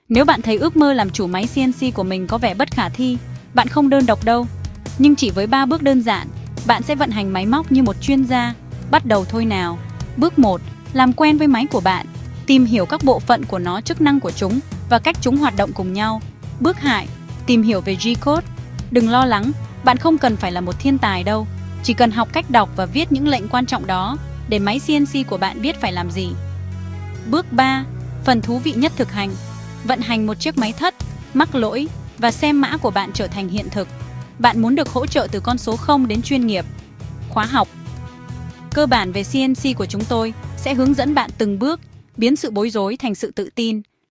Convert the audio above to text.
Nếu bạn thấy ước mơ làm chủ máy CNC của mình có vẻ bất khả thi, bạn không đơn độc đâu. Nhưng chỉ với 3 bước đơn giản, bạn sẽ vận hành máy móc như một chuyên gia. Bắt đầu thôi nào. Bước 1. Làm quen với máy của bạn. Tìm hiểu các bộ phận của nó, chức năng của chúng và cách chúng hoạt động cùng nhau. Bước 2. Tìm hiểu về G-code. Đừng lo lắng, bạn không cần phải là một thiên tài đâu. Chỉ cần học cách đọc và viết những lệnh quan trọng đó để máy CNC của bạn biết phải làm gì. Bước 3. Phần thú vị nhất thực hành. Vận hành một chiếc máy thất, mắc lỗi và xem mã của bạn trở thành hiện thực. Bạn muốn được hỗ trợ từ con số 0 đến chuyên nghiệp. Khóa học cơ bản về CNC của chúng tôi sẽ hướng dẫn bạn từng bước biến sự bối rối thành sự tự tin.